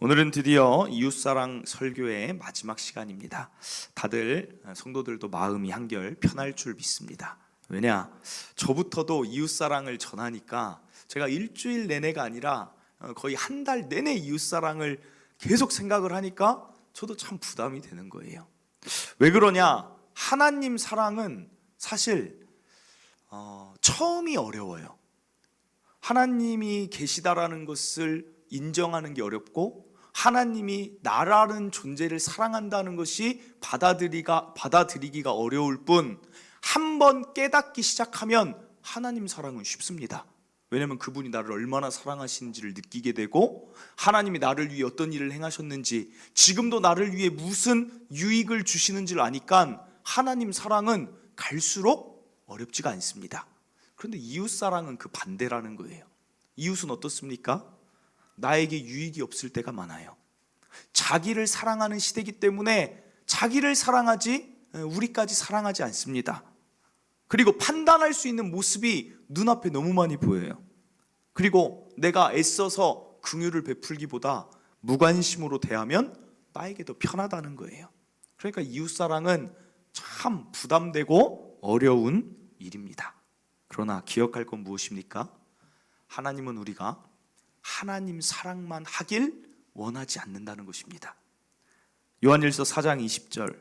오늘은 드디어 이웃사랑 설교의 마지막 시간입니다. 다들 성도들도 마음이 한결 편할 줄 믿습니다. 왜냐? 저부터도 이웃사랑을 전하니까 제가 일주일 내내가 아니라 거의 한 달 내내 이웃사랑을 계속 생각을 하니까 저도 참 부담이 되는 거예요. 왜 그러냐? 하나님 사랑은 사실 처음이 어려워요. 하나님이 계시다라는 것을 인정하는 게 어렵고, 하나님이 나라는 존재를 사랑한다는 것이 받아들이기가 어려울 뿐, 한번 깨닫기 시작하면 하나님 사랑은 쉽습니다. 왜냐하면 그분이 나를 얼마나 사랑하시는지를 느끼게 되고, 하나님이 나를 위해 어떤 일을 행하셨는지, 지금도 나를 위해 무슨 유익을 주시는지를 아니까 하나님 사랑은 갈수록 어렵지가 않습니다. 그런데 이웃 사랑은 그 반대라는 거예요. 이웃은 어떻습니까? 나에게 유익이 없을 때가 많아요. 자기를 사랑하는 시대이기 때문에 자기를 사랑하지 우리까지 사랑하지 않습니다. 그리고 판단할 수 있는 모습이 눈앞에 너무 많이 보여요. 그리고 내가 애써서 긍휼을 베풀기보다 무관심으로 대하면 나에게 더 편하다는 거예요. 그러니까 이웃사랑은 참 부담되고 어려운 일입니다. 그러나 기억할 건 무엇입니까? 하나님은 우리가 하나님 사랑만 하길 원하지 않는다는 것입니다. 요한일서 4장 20절,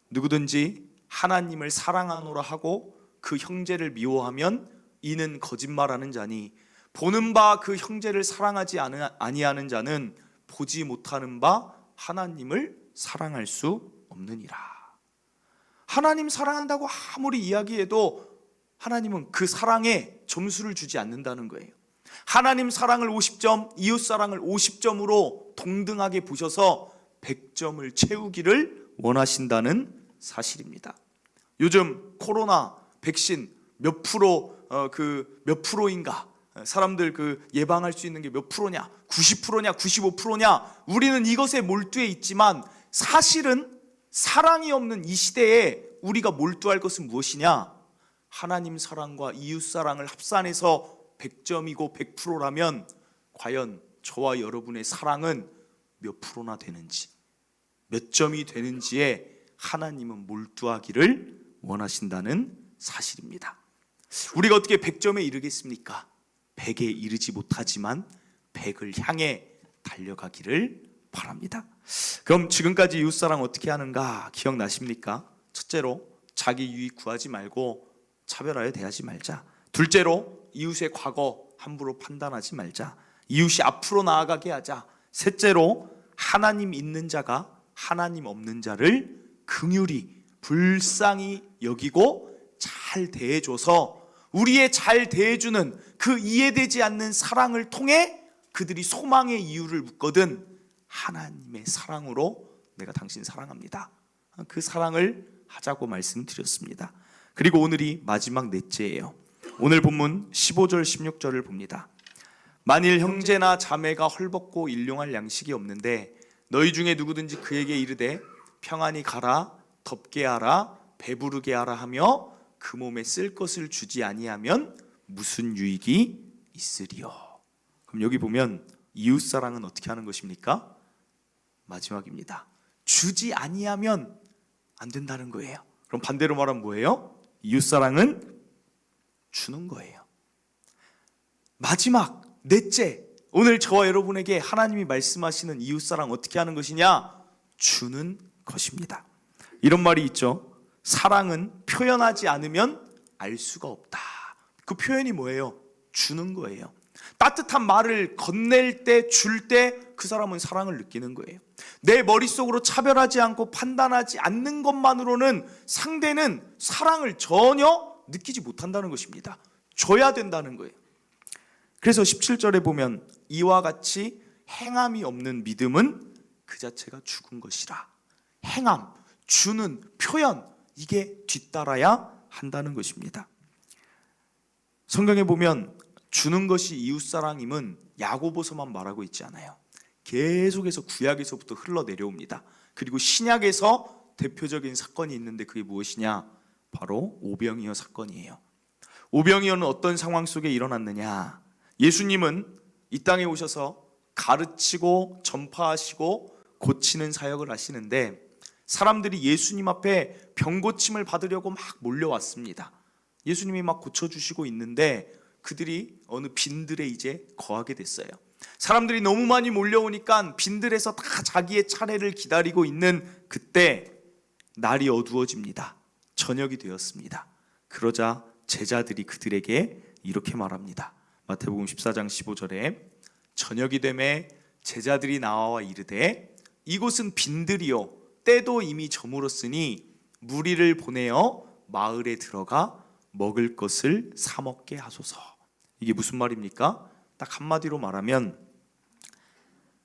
누구든지 하나님을 사랑하노라 하고 그 형제를 미워하면 이는 거짓말하는 자니, 보는 바 그 형제를 사랑하지 아니하는 자는 보지 못하는 바 하나님을 사랑할 수 없느니라. 하나님 사랑한다고 아무리 이야기해도 하나님은 그 사랑에 점수를 주지 않는다는 거예요. 하나님 사랑을 50점, 이웃 사랑을 50점으로 동등하게 보셔서 100점을 채우기를 원하신다는 사실입니다. 요즘 코로나 백신 몇 프로인가? 사람들 예방할 수 있는 게 몇 프로냐? 90%냐? 95%냐? 우리는 이것에 몰두해 있지만, 사실은 사랑이 없는 이 시대에 우리가 몰두할 것은 무엇이냐? 하나님 사랑과 이웃 사랑을 합산해서 100점이고 100%라면 과연 저와 여러분의 사랑은 몇 프로나 되는지, 몇 점이 되는지에 하나님은 몰두하기를 원하신다는 사실입니다. 우리가 어떻게 100점에 이르겠습니까? 100에 이르지 못하지만 100을 향해 달려가기를 바랍니다. 그럼 지금까지 이웃사랑 어떻게 하는가 기억나십니까? 첫째로, 자기 유익 구하지 말고 차별하여 대하지 말자. 둘째로, 이웃의 과거 함부로 판단하지 말자. 이웃이 앞으로 나아가게 하자. 셋째로, 하나님 있는 자가 하나님 없는 자를 긍휼히 불쌍히 여기고 잘 대해줘서 우리의 잘 대해주는 그 이해되지 않는 사랑을 통해 그들이 소망의 이유를 묻거든 하나님의 사랑으로 내가 당신 사랑합니다. 그 사랑을 하자고 말씀드렸습니다. 그리고 오늘이 마지막 넷째예요. 오늘 본문 15절 16절을 봅니다. 만일 형제나 자매가 헐벗고 일용할 양식이 없는데 너희 중에 누구든지 그에게 이르되 평안히 가라, 덥게 하라, 배부르게 하라 하며 그 몸에 쓸 것을 주지 아니하면 무슨 유익이 있으리요? 그럼 여기 보면 이웃사랑은 어떻게 하는 것입니까? 마지막입니다. 주지 아니하면 안 된다는 거예요. 그럼 반대로 말하면 뭐예요? 이웃사랑은 주는 거예요. 마지막 넷째, 오늘 저와 여러분에게 하나님이 말씀하시는 이웃사랑 어떻게 하는 것이냐? 주는 것입니다. 이런 말이 있죠. 사랑은 표현하지 않으면 알 수가 없다. 그 표현이 뭐예요? 주는 거예요. 따뜻한 말을 건넬 때, 줄 때 그 사람은 사랑을 느끼는 거예요. 내 머릿속으로 차별하지 않고 판단하지 않는 것만으로는 상대는 사랑을 전혀 느끼지 못한다는 것입니다. 줘야 된다는 거예요. 그래서 17절에 보면 이와 같이 행함이 없는 믿음은 그 자체가 죽은 것이라. 행함, 주는 표현, 이게 뒤따라야 한다는 것입니다. 성경에 보면 주는 것이 이웃사랑임은 야고보서만 말하고 있지 않아요. 계속해서 구약에서부터 흘러내려옵니다. 그리고 신약에서 대표적인 사건이 있는데 그게 무엇이냐? 바로 오병이어 사건이에요. 오병이어는 어떤 상황 속에 일어났느냐? 예수님은 이 땅에 오셔서 가르치고 전파하시고 고치는 사역을 하시는데 사람들이 예수님 앞에 병 고침을 받으려고 막 몰려왔습니다. 예수님이 막 고쳐주시고 있는데 그들이 어느 빈들에 이제 거하게 됐어요. 사람들이 너무 많이 몰려오니까 빈들에서 다 자기의 차례를 기다리고 있는 그때 날이 어두워집니다. 저녁이 되었습니다. 그러자 제자들이 그들에게 이렇게 말합니다. 마태복음 14장 15절에 저녁이 되매 제자들이 나와 이르되 이곳은 빈들이요 때도 이미 저물었으니 무리를 보내어 마을에 들어가 먹을 것을 사 먹게 하소서. 이게 무슨 말입니까? 딱 한마디로 말하면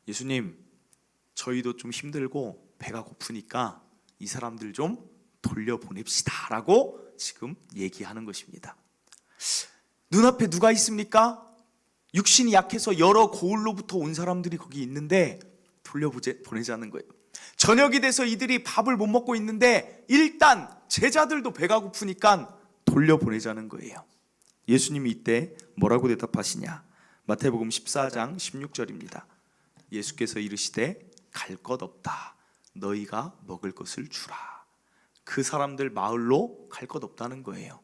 예수님, 저희도 좀 힘들고 배가 고프니까 이 사람들 좀 돌려보냅시다 라고 지금 얘기하는 것입니다. 눈앞에 누가 있습니까? 육신이 약해서 여러 고을로부터 온 사람들이 거기 있는데 돌려보내자는 거예요. 저녁이 돼서 이들이 밥을 못 먹고 있는데 일단 제자들도 배가 고프니까 돌려보내자는 거예요. 예수님이 이때 뭐라고 대답하시냐? 마태복음 14장 16절입니다. 예수께서 이르시되 갈 것 없다. 너희가 먹을 것을 주라. 그 사람들 마을로 갈 것 없다는 거예요.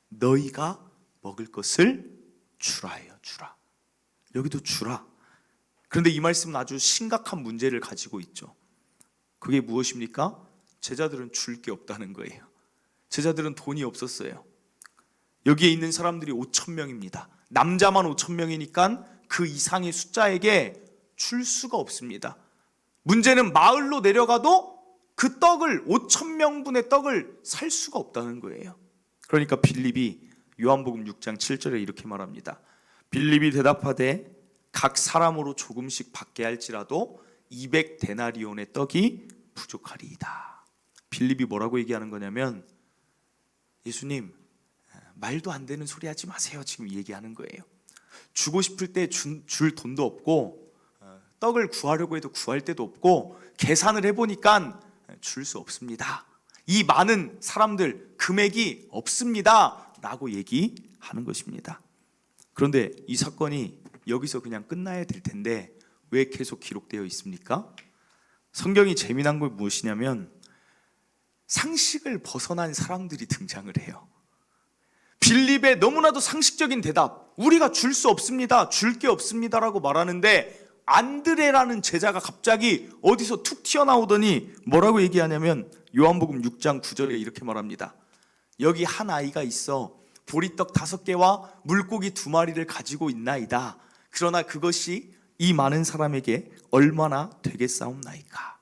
너희가 먹을 것을 주라예요. 주라. 여기도 주라. 그런데 이 말씀은 아주 심각한 문제를 가지고 있죠. 그게 무엇입니까? 제자들은 줄 게 없다는 거예요. 제자들은 돈이 없었어요. 여기에 있는 사람들이 5,000명입니다. 남자만 5,000명이니까 그 이상의 숫자에게 줄 수가 없습니다. 문제는 마을로 내려가도 그 떡을 5,000명분의 떡을 살 수가 없다는 거예요. 그러니까 빌립이 요한복음 6장 7절에 이렇게 말합니다. 빌립이 대답하되 각 사람으로 조금씩 받게 할지라도 200데나리온의 떡이 부족하리이다. 빌립이 뭐라고 얘기하는 거냐면 예수님 말도 안 되는 소리 하지 마세요. 지금 얘기하는 거예요. 주고 싶을 때 줄 돈도 없고 떡을 구하려고 해도 구할 데도 없고 계산을 해보니까 줄 수 없습니다. 이 많은 사람들 금액이 없습니다 라고 얘기하는 것입니다. 그런데 이 사건이 여기서 그냥 끝나야 될 텐데 왜 계속 기록되어 있습니까? 성경이 재미난 건 무엇이냐면 상식을 벗어난 사람들이 등장을 해요. 빌립의 너무나도 상식적인 대답, 우리가 줄 수 없습니다, 줄 게 없습니다라고 말하는데 안드레라는 제자가 갑자기 어디서 툭 튀어나오더니 뭐라고 얘기하냐면 요한복음 6장 9절에 이렇게 말합니다. 여기 한 아이가 있어 보리떡 5개와 물고기 2마리를 가지고 있나이다. 그러나 그것이 이 많은 사람에게 얼마나 되겠사옵나이까.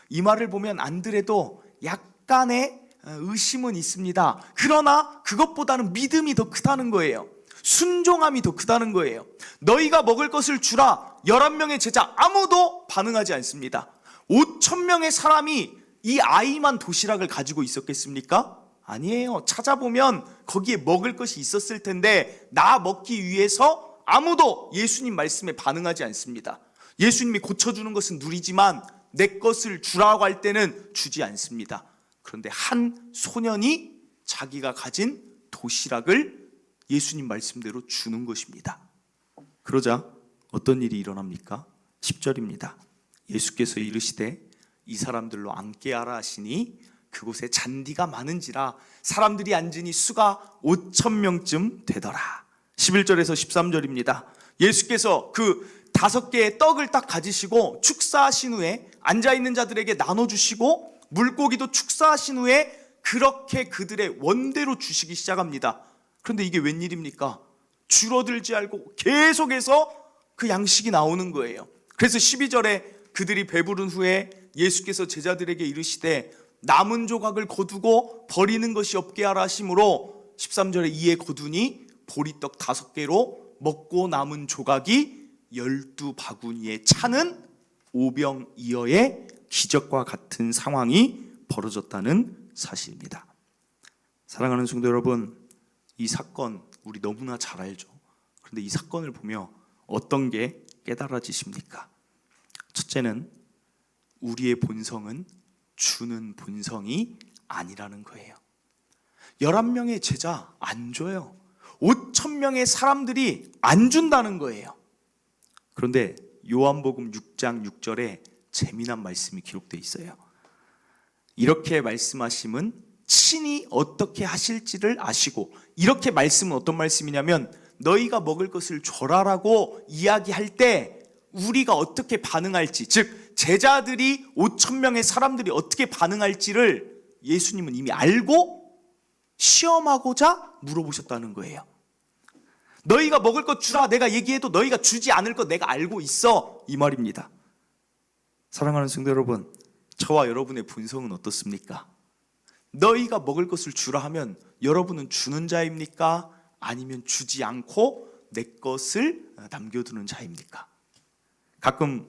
이 말을 보면 안드레도 약간의 의심은 있습니다. 그러나 그것보다는 믿음이 더 크다는 거예요. 순종함이 더 크다는 거예요. 너희가 먹을 것을 주라. 11명의 제자 아무도 반응하지 않습니다. 5,000명의 사람이 이 아이만 도시락을 가지고 있었겠습니까? 아니에요. 찾아보면 거기에 먹을 것이 있었을 텐데 나 먹기 위해서 아무도 예수님 말씀에 반응하지 않습니다. 예수님이 고쳐주는 것은 누리지만 내 것을 주라고 할 때는 주지 않습니다. 그런데 한 소년이 자기가 가진 도시락을 예수님 말씀대로 주는 것입니다. 그러자 어떤 일이 일어납니까? 10절입니다. 예수께서 이르시되 이 사람들로 앉게 하라 하시니 그곳에 잔디가 많은지라 사람들이 앉으니 수가 5,000명쯤 되더라. 11절에서 13절입니다. 예수께서 그 5개의 떡을 딱 가지시고 축사하신 후에 앉아있는 자들에게 나눠주시고 물고기도 축사하신 후에 그렇게 그들의 원대로 주시기 시작합니다. 그런데 이게 웬일입니까? 줄어들지 않고 계속해서 그 양식이 나오는 거예요. 그래서 12절에 그들이 배부른 후에 예수께서 제자들에게 이르시되 남은 조각을 거두고 버리는 것이 없게 하라 하심으로 13절에 이에 거두니 보리떡 5개로 먹고 남은 조각이 12바구니에 차는 오병이어의 기적과 같은 상황이 벌어졌다는 사실입니다. 사랑하는 성도 여러분, 이 사건 우리 너무나 잘 알죠. 그런데 이 사건을 보며 어떤 게 깨달아지십니까? 첫째는 우리의 본성은 주는 본성이 아니라는 거예요. 11명의 제자 안 줘요. 5,000명의 사람들이 안 준다는 거예요. 그런데 요한복음 6장 6절에 재미난 말씀이 기록되어 있어요. 이렇게 말씀하심은 친히 어떻게 하실지를 아시고, 이렇게 말씀은 어떤 말씀이냐면 너희가 먹을 것을 줘라라고 이야기할 때 우리가 어떻게 반응할지, 즉 제자들이 5,000명의 사람들이 어떻게 반응할지를 예수님은 이미 알고 시험하고자 물어보셨다는 거예요. 너희가 먹을 것 주라 내가 얘기해도 너희가 주지 않을 것 내가 알고 있어, 이 말입니다. 사랑하는 성도 여러분, 저와 여러분의 본성은 어떻습니까? 너희가 먹을 것을 주라 하면 여러분은 주는 자입니까? 아니면 주지 않고 내 것을 남겨두는 자입니까? 가끔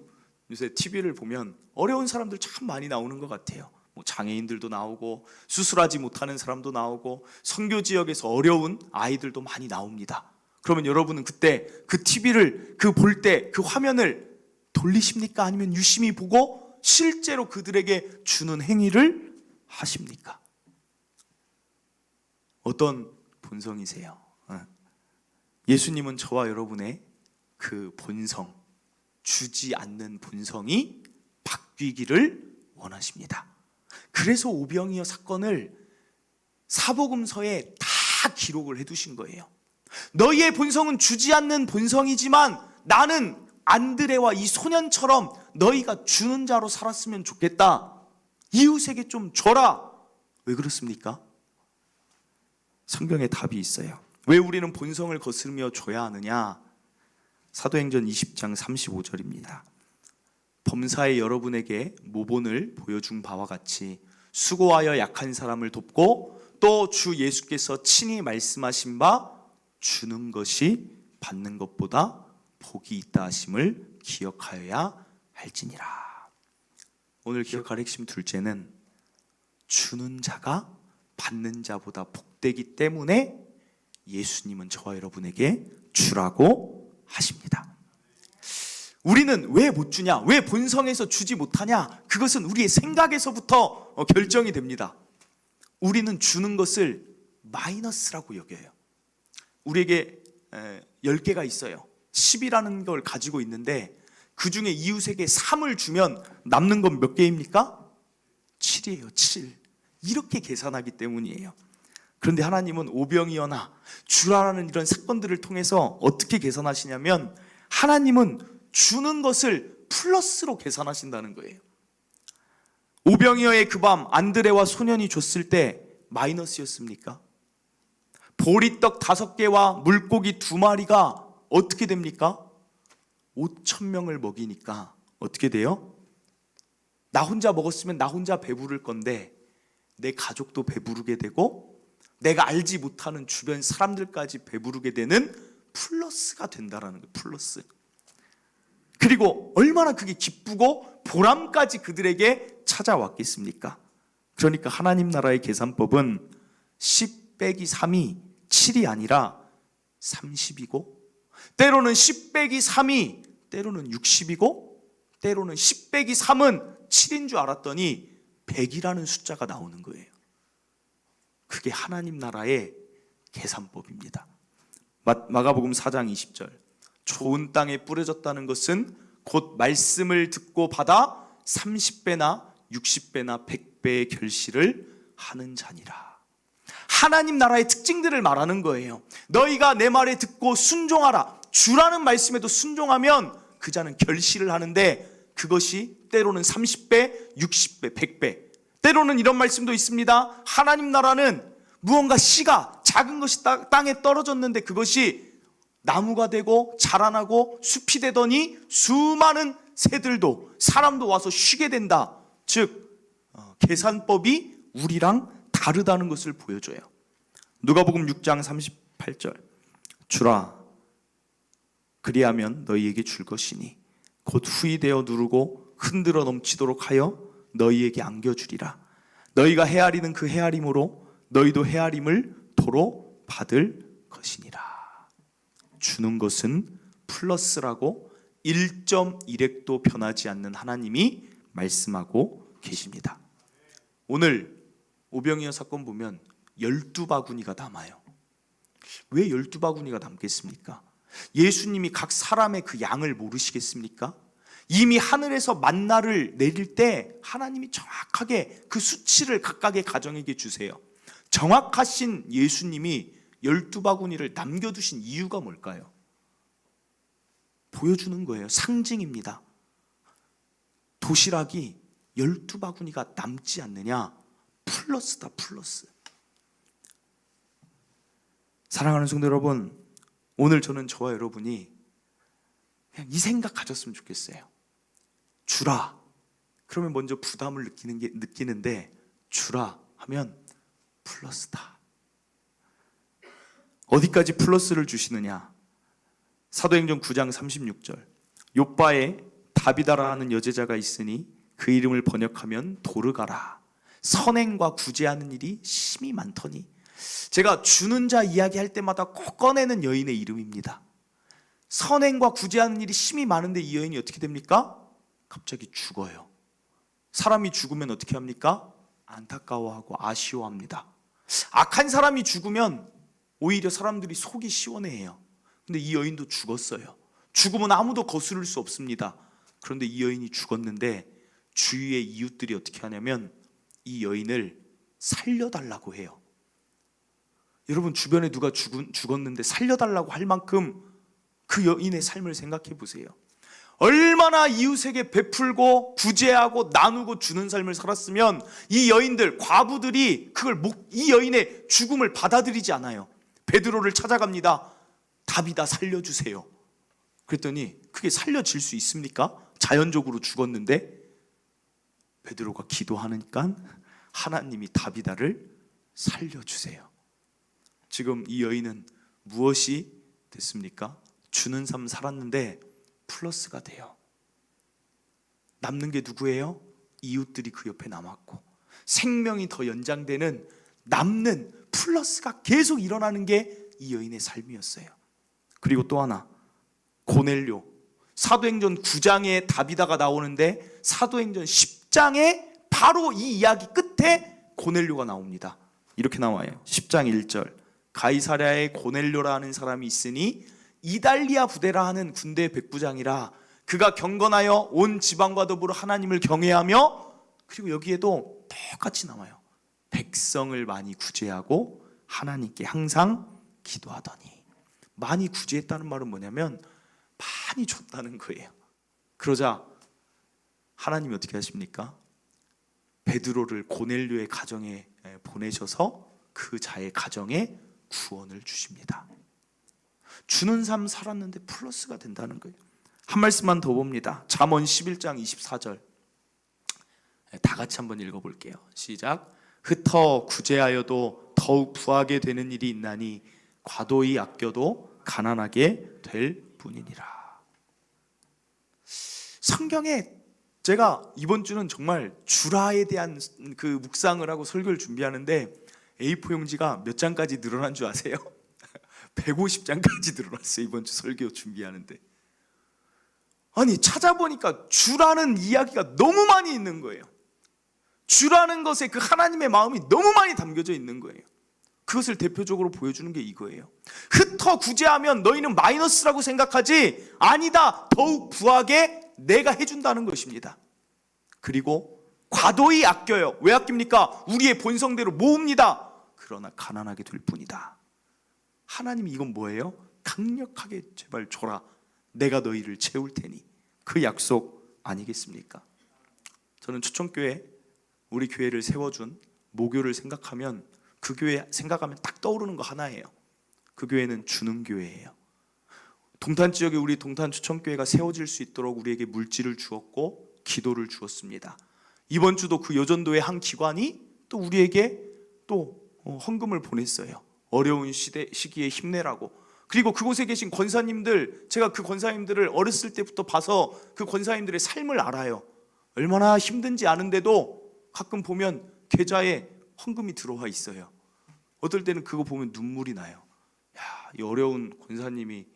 요새 TV를 보면 어려운 사람들 참 많이 나오는 것 같아요. 뭐 장애인들도 나오고 수술하지 못하는 사람도 나오고 선교 지역에서 어려운 아이들도 많이 나옵니다. 그러면 여러분은 그때 그 TV를 볼 때 그 화면을 돌리십니까? 아니면 유심히 보고 실제로 그들에게 주는 행위를 하십니까? 어떤 본성이세요? 예수님은 저와 여러분의 그 본성, 주지 않는 본성이 바뀌기를 원하십니다. 그래서 오병이어 사건을 사복음서에 다 기록을 해두신 거예요. 너희의 본성은 주지 않는 본성이지만 나는 안드레와 이 소년처럼 너희가 주는 자로 살았으면 좋겠다. 이웃에게 좀 줘라. 왜 그렇습니까? 성경에 답이 있어요. 왜 우리는 본성을 거스르며 줘야 하느냐? 사도행전 20장 35절입니다. 범사에 여러분에게 모본을 보여준 바와 같이 수고하여 약한 사람을 돕고 또 주 예수께서 친히 말씀하신 바 주는 것이 받는 것보다 복이 있다 하심을 기억하여야 할지니라. 오늘 기억할 핵심 둘째는 주는 자가 받는 자보다 복되기 때문에 예수님은 저와 여러분에게 주라고 하십니다. 우리는 왜 못 주냐? 왜 본성에서 주지 못하냐? 그것은 우리의 생각에서부터 결정이 됩니다. 우리는 주는 것을 마이너스라고 여겨요. 우리에게 10개가 있어요. 10이라는 걸 가지고 있는데 그 중에 이웃에게 3을 주면 남는 건 몇 개입니까? 7이에요. 7. 이렇게 계산하기 때문이에요. 그런데 하나님은 오병이어나 주라라는 이런 사건들을 통해서 어떻게 계산하시냐면 하나님은 주는 것을 플러스로 계산하신다는 거예요. 오병이어의 그 밤 안드레와 소년이 줬을 때 마이너스였습니까? 보리떡 5개와 물고기 2마리가 어떻게 됩니까? 5,000명을 먹이니까 어떻게 돼요? 나 혼자 먹었으면 나 혼자 배부를 건데 내 가족도 배부르게 되고 내가 알지 못하는 주변 사람들까지 배부르게 되는 플러스가 된다라는 거예요. 플러스. 그리고 얼마나 그게 기쁘고 보람까지 그들에게 찾아왔겠습니까? 그러니까 하나님 나라의 계산법은 10 빼기 3이 7이 아니라 30이고 때로는 10 빼기 3이 때로는 60이고 때로는 10 빼기 3은 7인 줄 알았더니 100이라는 숫자가 나오는 거예요. 그게 하나님 나라의 계산법입니다. 마가복음 4장 20절. 좋은 땅에 뿌려졌다는 것은 곧 말씀을 듣고 받아 30배나 60배나 100배의 결실을 하는 자니라. 하나님 나라의 특징들을 말하는 거예요. 너희가 내 말에 듣고 순종하라. 주라는 말씀에도 순종하면 그 자는 결실을 하는데 그것이 때로는 30배, 60배, 100배. 때로는 이런 말씀도 있습니다. 하나님 나라는 무언가 씨가 작은 것이 땅에 떨어졌는데 그것이 나무가 되고 자라나고 숲이 되더니 수많은 새들도 사람도 와서 쉬게 된다. 즉 계산법이 우리랑 다르다는 것을 보여줘요. 누가복음 6장 38절. 주라 그리하면 너희에게 줄 것이니 곧 후히 되어 누르고 흔들어 넘치도록 하여 너희에게 안겨주리라. 너희가 헤아리는 그 헤아림으로 너희도 헤아림을 도로 받을 것이니라. 주는 것은 플러스라고 1.1획도 변하지 않는 하나님이 말씀하고 계십니다. 오늘 오병이어 사건 보면 12바구니가 남아요. 왜 12바구니가 남겠습니까? 예수님이 각 사람의 그 양을 모르시겠습니까? 이미 하늘에서 만나를 내릴 때 하나님이 정확하게 그 수치를 각각의 가정에게 주세요. 정확하신 예수님이 12바구니를 남겨두신 이유가 뭘까요? 보여주는 거예요. 상징입니다. 도시락이 12바구니가 남지 않느냐? 플러스다, 플러스. 사랑하는 성도 여러분, 오늘 저는 저와 여러분이 그냥 이 생각 가졌으면 좋겠어요. 주라. 그러면 먼저 부담을 느끼는데 주라 하면 플러스다. 어디까지 플러스를 주시느냐? 사도행전 9장 36절. 욥바에 다비다라는 여제자가 있으니 그 이름을 번역하면 도르가라. 선행과 구제하는 일이 심히 많더니. 제가 주는 자 이야기할 때마다 꼭 꺼내는 여인의 이름입니다. 선행과 구제하는 일이 심히 많은데 이 여인이 어떻게 됩니까? 갑자기 죽어요. 사람이 죽으면 어떻게 합니까? 안타까워하고 아쉬워합니다. 악한 사람이 죽으면 오히려 사람들이 속이 시원해해요. 근데 이 여인도 죽었어요. 죽으면 아무도 거스를 수 없습니다. 그런데 이 여인이 죽었는데 주위의 이웃들이 어떻게 하냐면 이 여인을 살려달라고 해요. 여러분 주변에 누가 죽었는데 살려달라고 할 만큼 그 여인의 삶을 생각해 보세요. 얼마나 이웃에게 베풀고 구제하고 나누고 주는 삶을 살았으면 이 여인들, 과부들이 이 여인의 죽음을 받아들이지 않아요. 베드로를 찾아갑니다. 다비다 살려주세요. 그랬더니 그게 살려질 수 있습니까? 자연적으로 죽었는데 베드로가 기도하니까 하나님이 다비다를 살려주세요. 지금 이 여인은 무엇이 됐습니까? 주는 삶 살았는데 플러스가 돼요. 남는 게 누구예요? 이웃들이 그 옆에 남았고 생명이 더 연장되는 남는 플러스가 계속 일어나는 게 이 여인의 삶이었어요. 그리고 또 하나, 고넬료. 사도행전 9장에 다비다가 나오는데 사도행전 10장에 바로 이 이야기 끝에 고넬료가 나옵니다. 이렇게 나와요. 10장 1절. 가이사랴에 고넬료라는 사람이 있으니 이달리아 부대라 하는 군대 백부장이라. 그가 경건하여 온 지방과 더불어 하나님을 경외하며, 그리고 여기에도 똑같이 나와요. 백성을 많이 구제하고 하나님께 항상 기도하더니. 많이 구제했다는 말은 뭐냐면 많이 줬다는 거예요. 그러자 하나님이 어떻게 하십니까? 베드로를 고넬료의 가정에 보내셔서 그 자의 가정에 구원을 주십니다. 주는 삶 살았는데 플러스가 된다는 거예요. 한 말씀만 더 봅니다. 잠언 11장 24절. 다 같이 한번 읽어볼게요. 시작. 흩어 구제하여도 더욱 부하게 되는 일이 있나니 과도히 아껴도 가난하게 될 뿐이니라. 성경에 제가 이번 주는 정말 주라에 대한 그 묵상을 하고 설교를 준비하는데 A4 용지가 몇 장까지 늘어난 줄 아세요? 150장까지 늘어났어요. 이번 주 설교 준비하는데. 아니 찾아보니까 주라는 이야기가 너무 많이 있는 거예요. 주라는 것에 그 하나님의 마음이 너무 많이 담겨져 있는 거예요. 그것을 대표적으로 보여주는 게 이거예요. 흩어 구제하면 너희는 마이너스라고 생각하지? 아니다. 더욱 부하게 내가 해준다는 것입니다. 그리고 과도히 아껴요. 왜 아낍니까? 우리의 본성대로 모읍니다. 그러나 가난하게 될 뿐이다. 하나님이 이건 뭐예요? 강력하게 제발 줘라. 내가 너희를 채울 테니. 그 약속 아니겠습니까? 저는 초청교회, 우리 교회를 세워준 모교를 생각하면 그 교회 생각하면 딱 떠오르는 거 하나예요. 그 교회는 주는 교회예요. 동탄 지역에 우리 동탄 초청교회가 세워질 수 있도록 우리에게 물질을 주었고 기도를 주었습니다. 이번 주도 그 여전도의 한 기관이 또 우리에게 또 헌금을 보냈어요. 어려운 시기에 힘내라고. 그리고 그곳에 계신 권사님들, 제가 그 권사님들을 어렸을 때부터 봐서 그 권사님들의 삶을 알아요. 얼마나 힘든지 아는데도 가끔 보면 계좌에 헌금이 들어와 있어요. 어떨 때는 그거 보면 눈물이 나요. 야, 이 어려운 권사님이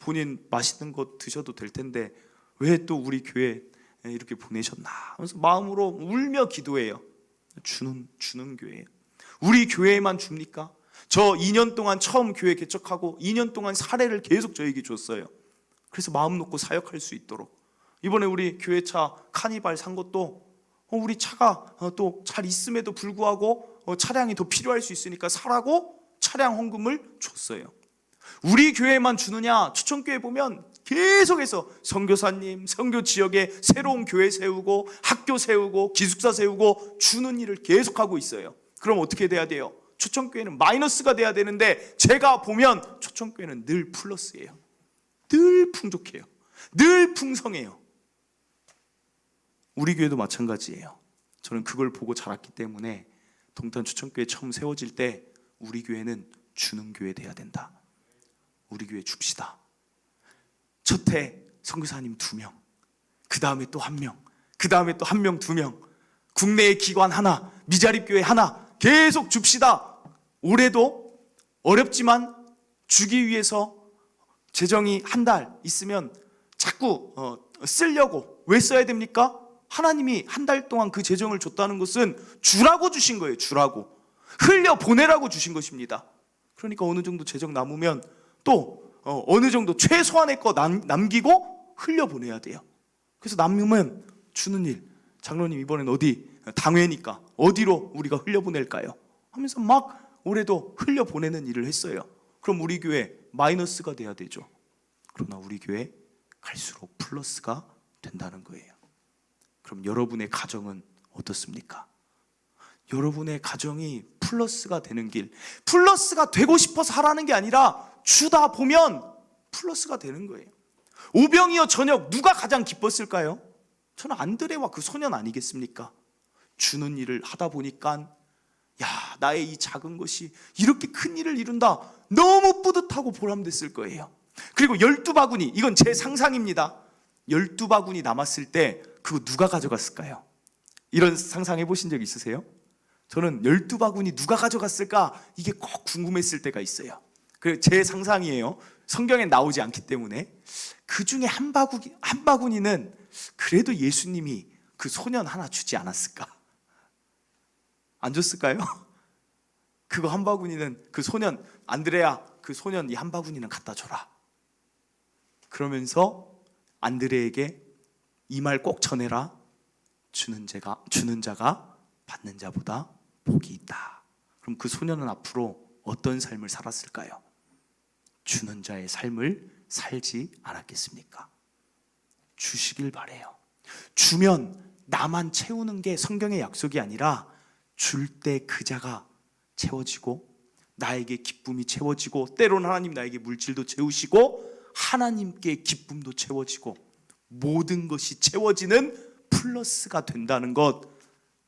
본인 맛있는 거 드셔도 될 텐데 왜 또 우리 교회에 이렇게 보내셨나 하면서 마음으로 울며 기도해요. 주는 교회예요. 우리 교회에만 줍니까? 저 2년 동안 처음 교회 개척하고 2년 동안 사례를 계속 저에게 줬어요. 그래서 마음 놓고 사역할 수 있도록. 이번에 우리 교회차 카니발 산 것도 우리 차가 또 잘 있음에도 불구하고 차량이 더 필요할 수 있으니까 사라고 차량 헌금을 줬어요. 우리 교회만 주느냐? 추천교회 보면 계속해서 선교사님, 선교 지역에 새로운 교회 세우고 학교 세우고 기숙사 세우고 주는 일을 계속하고 있어요. 그럼 어떻게 돼야 돼요? 초청교회는 마이너스가 돼야 되는데 제가 보면 초청교회는 늘 플러스예요. 늘 풍족해요. 늘 풍성해요. 우리 교회도 마찬가지예요. 저는 그걸 보고 자랐기 때문에 동탄 초청교회 처음 세워질 때 우리 교회는 주는 교회 돼야 된다. 우리 교회 줍시다. 첫해 선교사님 2명, 그 다음에 또 1명, 그 다음에 또 1명, 2명, 국내의 기관 하나, 미자립교회 하나 계속 줍시다. 올해도 어렵지만 주기 위해서 재정이 한 달 있으면 자꾸 쓰려고. 왜 써야 됩니까? 하나님이 한 달 동안 그 재정을 줬다는 것은 주라고 주신 거예요. 주라고. 흘려보내라고 주신 것입니다. 그러니까 어느 정도 재정 남으면 또 어느 정도 최소한의 거 남기고 흘려보내야 돼요. 그래서 남으면 주는 일. 장로님 이번엔 어디 당회니까 어디로 우리가 흘려보낼까요? 하면서 막 올해도 흘려보내는 일을 했어요. 그럼 우리 교회 마이너스가 돼야 되죠. 그러나 우리 교회 갈수록 플러스가 된다는 거예요. 그럼 여러분의 가정은 어떻습니까? 여러분의 가정이 플러스가 되는 길, 플러스가 되고 싶어서 하라는 게 아니라 주다 보면 플러스가 되는 거예요. 오병이어 저녁 누가 가장 기뻤을까요? 저는 안드레와 그 소년 아니겠습니까? 주는 일을 하다 보니까 야, 나의 이 작은 것이 이렇게 큰 일을 이룬다. 너무 뿌듯하고 보람됐을 거예요. 그리고 12바구니, 이건 제 상상입니다. 12바구니 남았을 때 그거 누가 가져갔을까요? 이런 상상해 보신 적 있으세요? 저는 12바구니 누가 가져갔을까? 이게 꼭 궁금했을 때가 있어요. 제 상상이에요. 성경에 나오지 않기 때문에. 그 중에 한 바구니는 그래도 예수님이 그 소년 하나 주지 않았을까? 안 줬을까요? 그거 한 바구니는 그 소년, 안드레야, 그 소년 이 한 바구니는 갖다 줘라. 그러면서 안드레에게 이 말 꼭 전해라. 주는 자가 받는 자보다 복이 있다. 그럼 그 소년은 앞으로 어떤 삶을 살았을까요? 주는 자의 삶을 살지 않았겠습니까? 주시길 바래요. 주면 나만 채우는 게 성경의 약속이 아니라 줄 때 그 자가 채워지고 나에게 기쁨이 채워지고 때로는 하나님 나에게 물질도 채우시고 하나님께 기쁨도 채워지고 모든 것이 채워지는 플러스가 된다는 것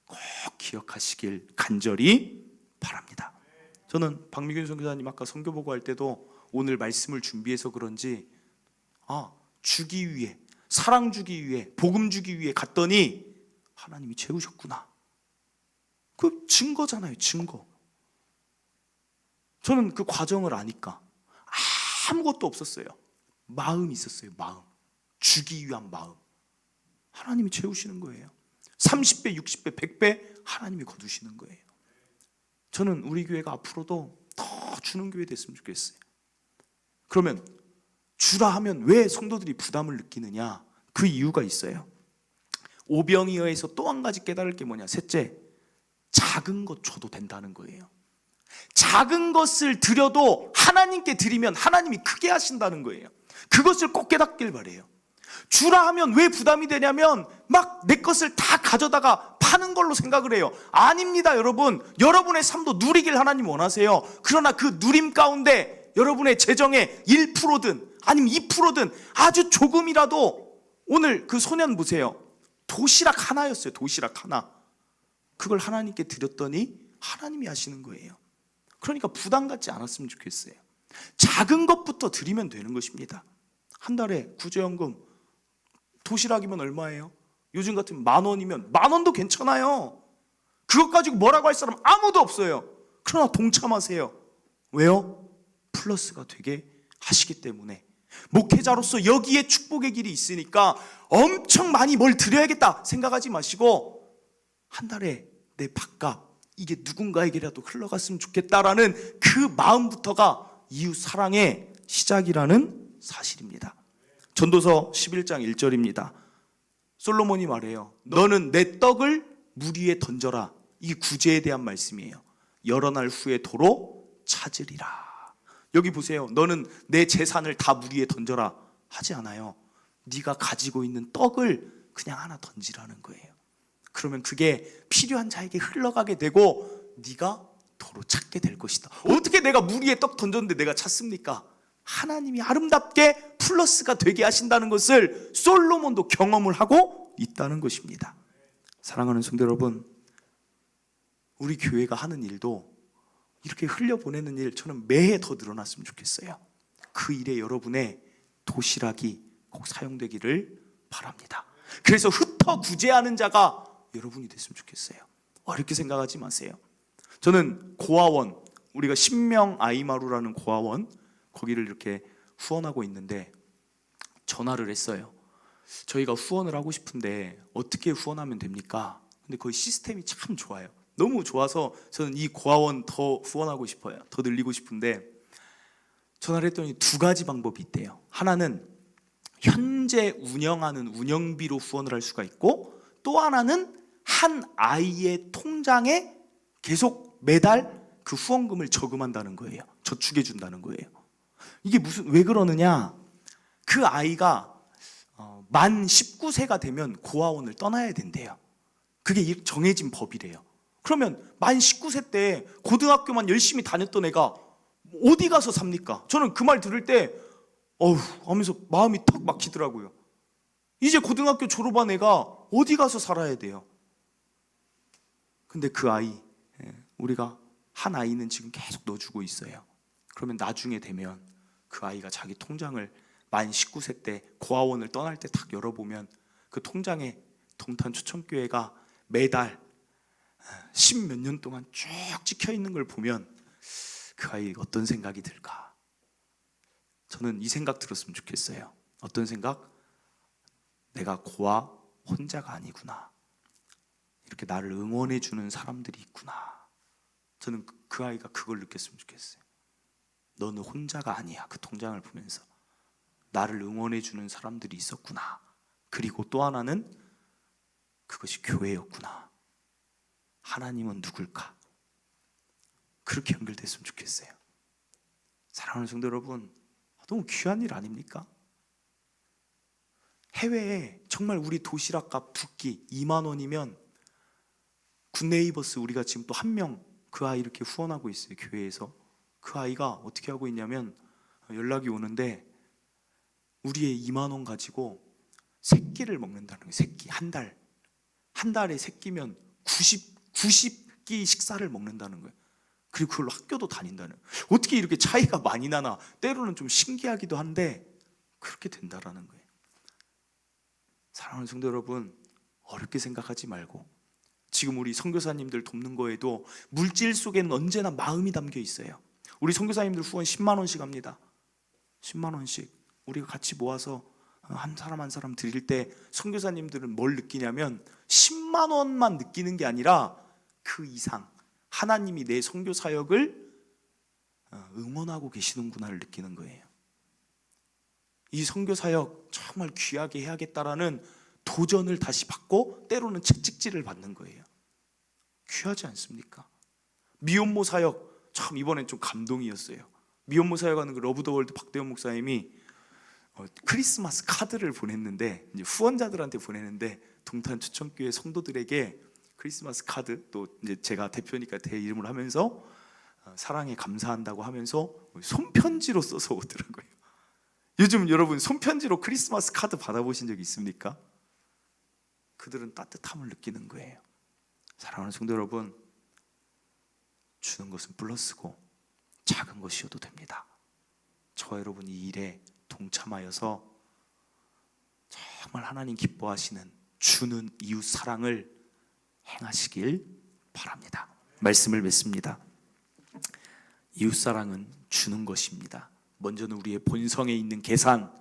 꼭 기억하시길 간절히 바랍니다. 저는 박미균 선교사님 아까 선교 보고할 때도 오늘 말씀을 준비해서 그런지 주기 위해, 사랑 주기 위해, 복음 주기 위해 갔더니 하나님이 채우셨구나. 그 증거잖아요. 증거. 저는 그 과정을 아니까 아무것도 없었어요. 마음이 있었어요. 마음. 주기 위한 마음. 하나님이 채우시는 거예요. 30배, 60배, 100배 하나님이 거두시는 거예요. 저는 우리 교회가 앞으로도 더 주는 교회 됐으면 좋겠어요. 그러면 주라 하면 왜 성도들이 부담을 느끼느냐? 그 이유가 있어요. 오병이어에서 또 한 가지 깨달을 게 뭐냐? 셋째, 작은 것 줘도 된다는 거예요. 작은 것을 드려도 하나님께 드리면 하나님이 크게 하신다는 거예요. 그것을 꼭 깨닫길 바래요. 주라 하면 왜 부담이 되냐면 막 내 것을 다 가져다가 파는 걸로 생각을 해요. 아닙니다, 여러분. 여러분의 삶도 누리길 하나님 원하세요. 그러나 그 누림 가운데 여러분의 재정의 1%든 아니면 2%든 아주 조금이라도 오늘 그 소년 보세요. 도시락 하나였어요. 도시락 하나. 그걸 하나님께 드렸더니 하나님이 하시는 거예요. 그러니까 부담 갖지 않았으면 좋겠어요. 작은 것부터 드리면 되는 것입니다. 한 달에 구제연금 도시락이면 얼마예요? 요즘 같으면 10,000원이면 10,000원도 괜찮아요. 그것 가지고 뭐라고 할 사람 아무도 없어요. 그러나 동참하세요. 왜요? 플러스가 되게 하시기 때문에. 목회자로서 여기에 축복의 길이 있으니까 엄청 많이 뭘 드려야겠다 생각하지 마시고 한 달에 내 밥값 이게 누군가에게라도 흘러갔으면 좋겠다라는 그 마음부터가 이웃 사랑의 시작이라는 사실입니다. 전도서 11장 1절입니다. 솔로몬이 말해요. 너는 내 떡을 물 위에 던져라. 이게 구제에 대한 말씀이에요. 여러 날 후에 도로 찾으리라. 여기 보세요. 너는 내 재산을 다 물 위에 던져라 하지 않아요. 네가 가지고 있는 떡을 그냥 하나 던지라는 거예요. 그러면 그게 필요한 자에게 흘러가게 되고 네가 도로 찾게 될 것이다. 어떻게 내가 물 위에 떡 던졌는데 내가 찾습니까? 하나님이 아름답게 플러스가 되게 하신다는 것을 솔로몬도 경험을 하고 있다는 것입니다. 사랑하는 성도 여러분, 우리 교회가 하는 일도 이렇게 흘려보내는 일 저는 매해 더 늘어났으면 좋겠어요. 그 일에 여러분의 도시락이 꼭 사용되기를 바랍니다. 그래서 흩어 구제하는 자가 여러분이 됐으면 좋겠어요. 어렵게 생각하지 마세요. 저는 고아원, 우리가 신명 아이마루라는 고아원, 거기를 이렇게 후원하고 있는데 전화를 했어요. 저희가 후원을 하고 싶은데 어떻게 후원하면 됩니까? 근데 거기 시스템이 참 좋아요. 너무 좋아서 저는 이 고아원 더 후원하고 싶어요. 더 늘리고 싶은데 전화를 했더니 두 가지 방법이 있대요. 하나는 현재 운영하는 운영비로 후원을 할 수가 있고, 또 하나는 한 아이의 통장에 계속 매달 그 후원금을 저금한다는 거예요. 저축해 준다는 거예요. 이게 왜 그러느냐? 그 아이가 만 19세가 되면 고아원을 떠나야 된대요. 그게 정해진 법이래요. 그러면 만 19세 때 고등학교만 열심히 다녔던 애가 어디 가서 삽니까? 저는 그 말 들을 때 어휴 하면서 마음이 턱 막히더라고요. 이제 고등학교 졸업한 애가 어디 가서 살아야 돼요? 근데 그 아이, 우리가 한 아이는 지금 계속 넣어주고 있어요. 그러면 나중에 되면 그 아이가 자기 통장을 만 19세 때 고아원을 떠날 때 딱 열어보면 그 통장에 동탄 초청교회가 매달 10몇 년 동안 쭉 찍혀 있는 걸 보면 그 아이 어떤 생각이 들까? 저는 이 생각 들었으면 좋겠어요. 어떤 생각? 내가 고아 혼자가 아니구나. 이렇게 나를 응원해 주는 사람들이 있구나. 저는 그 아이가 그걸 느꼈으면 좋겠어요. 너는 혼자가 아니야. 그 통장을 보면서 나를 응원해 주는 사람들이 있었구나. 그리고 또 하나는 그것이 교회였구나. 하나님은 누굴까? 그렇게 연결됐으면 좋겠어요. 사랑하는 성도 여러분, 너무 귀한 일 아닙니까? 해외에 정말 우리 도시락값 두 끼 2만 원이면 굿네이버스 우리가 지금 또 한 명 그 아이 이렇게 후원하고 있어요. 교회에서. 그 아이가 어떻게 하고 있냐면 연락이 오는데 우리의 2만 원 가지고 세 끼를 먹는다는 거예요. 세 끼. 한 달에 세 끼면 90끼 식사를 먹는다는 거예요. 그리고 그걸로 학교도 다닌다는 거예요. 어떻게 이렇게 차이가 많이 나나 때로는 좀 신기하기도 한데 그렇게 된다라는 거예요. 사랑하는 성도 여러분, 어렵게 생각하지 말고 지금 우리 선교사님들 돕는 거에도 물질 속에는 언제나 마음이 담겨 있어요. 우리 선교사님들 후원 10만 원씩 합니다. 10만 원씩 우리가 같이 모아서 한 사람 한 사람 드릴 때 선교사님들은 뭘 느끼냐면 10만 원만 느끼는 게 아니라 그 이상 하나님이 내 선교 사역을 응원하고 계시는구나를 느끼는 거예요. 이 선교 사역 정말 귀하게 해야겠다라는 도전을 다시 받고 때로는 채찍질을 받는 거예요. 귀하지 않습니까? 미혼모 사역 참 이번엔 좀 감동이었어요. 미혼모 사역하는 그 러브 더 월드 박대원 목사님이 크리스마스 카드를 보냈는데 이제 후원자들한테 보내는데 동탄 초청교회 성도들에게 크리스마스 카드, 또 이제 제가 대표니까 대 이름을 하면서 사랑에 감사한다고 하면서 손편지로 써서 오더라고요. 요즘 여러분 손편지로 크리스마스 카드 받아보신 적 있습니까? 그들은 따뜻함을 느끼는 거예요. 사랑하는 성도 여러분, 주는 것은 플러스고 작은 것이어도 됩니다. 저와 여러분이 이 일에 동참하여서 정말 하나님 기뻐하시는 주는 이웃 사랑을 행하시길 바랍니다. 말씀을 맺습니다. 이웃 사랑은 주는 것입니다. 먼저는 우리의 본성에 있는 계산,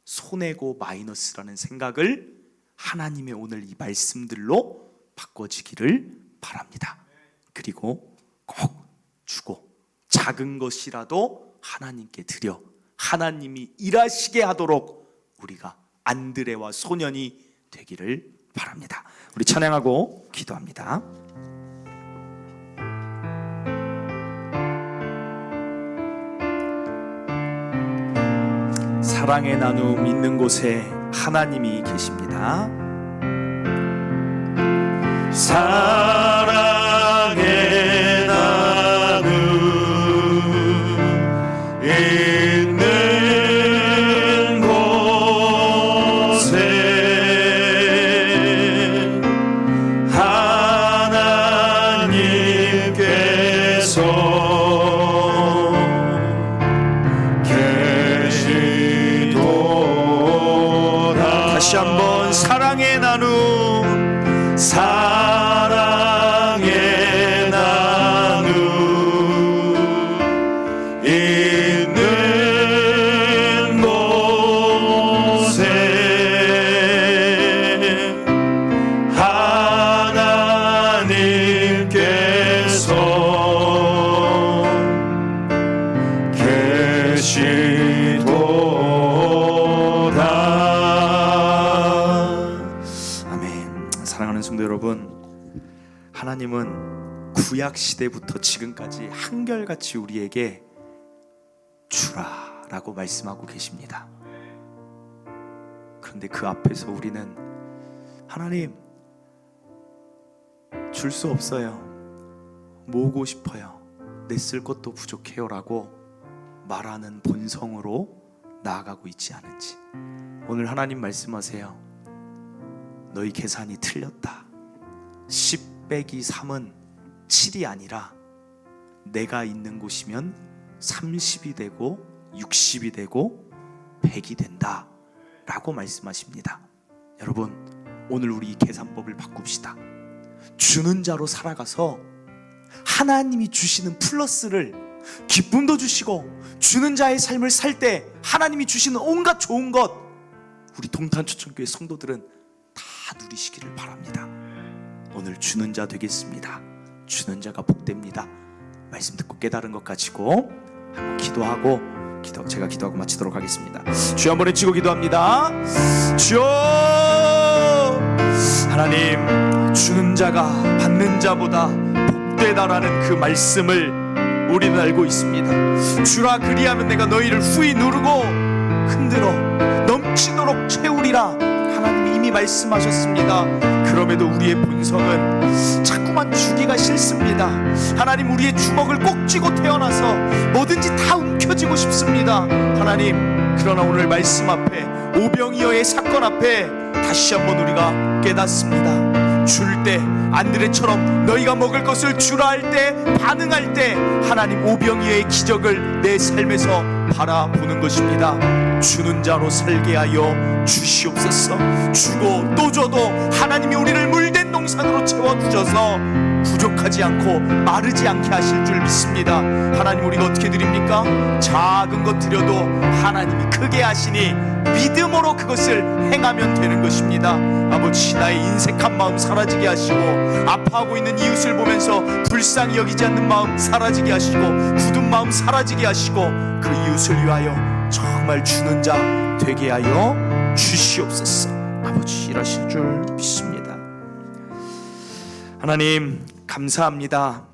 손해고 마이너스라는 생각을 하나님의 오늘 이 말씀들로 바꿔지기를 바랍니다. 그리고 꼭 주고 작은 것이라도 하나님께 드려 하나님이 일하시게 하도록 우리가 안드레와 소년이 되기를 바랍니다. 우리 찬양하고 기도합니다. 사랑의 나눔 있는 곳에 하나님이 계십니다. 사랑의 나눔 있는 곳에 하나님께서 계시도다. 다시 한번 사랑의 나눔, 사랑의 나눔 있는 곳에 하나님께서 계시도다. 아멘. 사랑하는 성도 여러분, 하나님은 구약 시대부터 지금까지 한결같이 우리에게 주라라고 말씀하고 계십니다. 그런데 그 앞에서 우리는 하나님 줄 수 없어요, 모으고 싶어요, 내 쓸 것도 부족해요 라고 말하는 본성으로 나아가고 있지 않은지, 오늘 하나님 말씀하세요. 너희 계산이 틀렸다. 10 빼기 3은 7이 아니라 내가 있는 곳이면 30이 되고 60이 되고 100이 된다 라고 말씀하십니다. 여러분, 오늘 우리 이 계산법을 바꿉시다. 주는 자로 살아가서 하나님이 주시는 플러스를, 기쁨도 주시고 주는 자의 삶을 살 때 하나님이 주시는 온갖 좋은 것, 우리 동탄초청교회 성도들은 다 누리시기를 바랍니다. 오늘 주는 자 되겠습니다. 주는 자가 복됩니다. 말씀 듣고 깨달은 것 가지고 한번 기도하고 제가 기도하고 마치도록 하겠습니다. 주여 한번 외치고 기도합니다. 주여, 하나님, 주는 자가 받는 자보다 복되다라는 그 말씀을 우리는 알고 있습니다. 주라 그리하면 내가 너희를 후히 누르고 흔들어 넘치도록 채우리라. 하나님이 이미 말씀하셨습니다. 그럼에도 우리의 본성은 자꾸만 주기가 싫습니다. 하나님, 우리의 주먹을 꼭 쥐고 태어나서 뭐든지 다 움켜쥐고 싶습니다. 하나님, 그러나 오늘 말씀 앞에, 오병이어의 사건 앞에 다시 한번 우리가 깨닫습니다. 줄 때 안드레처럼 너희가 먹을 것을 주라 할 때, 반응할 때 하나님 오병이어의 기적을 내 삶에서 바라보는 것입니다. 주는 자로 살게 하여 주시옵소서. 주고 또 줘도 하나님이 우리를 물된 동산으로 채워주셔서 부족하지 않고 마르지 않게 하실 줄 믿습니다. 하나님, 우리가 어떻게 드립니까? 작은 것 드려도 하나님이 크게 하시니 믿음으로 그것을 행하면 되는 것입니다. 아버지, 나의 인색한 마음 사라지게 하시고, 아파하고 있는 이웃을 보면서 불쌍히 여기지 않는 마음 사라지게 하시고, 굳은 마음 사라지게 하시고, 그 이웃을 위하여 정말 주는 자 되게 하여 주시옵소서. 아버지, 일하실 줄 믿습니다. 하나님, 감사합니다.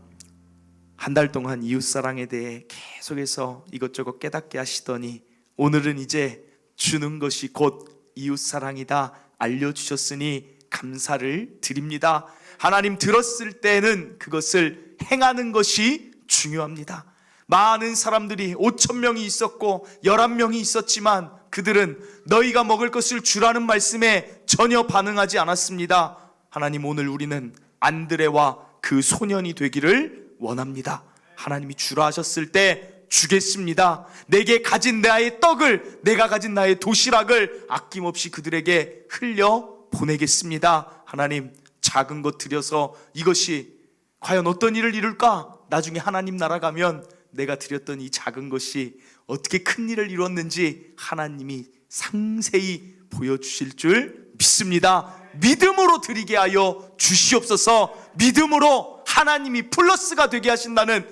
한 달 동안 이웃사랑에 대해 계속해서 이것저것 깨닫게 하시더니 오늘은 이제 주는 것이 곧 이웃사랑이다 알려주셨으니 감사를 드립니다. 하나님, 들었을 때는 그것을 행하는 것이 중요합니다. 많은 사람들이 5,000명이 있었고 11명이 있었지만 그들은 너희가 먹을 것을 주라는 말씀에 전혀 반응하지 않았습니다. 하나님, 오늘 우리는 안드레와 그 소년이 되기를 원합니다. 하나님이 주라 하셨을 때 주겠습니다. 내게 가진 나의 떡을, 내가 가진 나의 도시락을 아낌없이 그들에게 흘려 보내겠습니다. 하나님, 작은 것 드려서 이것이 과연 어떤 일을 이룰까? 나중에 하나님 나라 가면 내가 드렸던 이 작은 것이 어떻게 큰 일을 이뤘는지 하나님이 상세히 보여주실 줄 믿습니다. 믿음으로 드리게 하여 주시옵소서. 믿음으로 하나님이 플러스가 되게 하신다는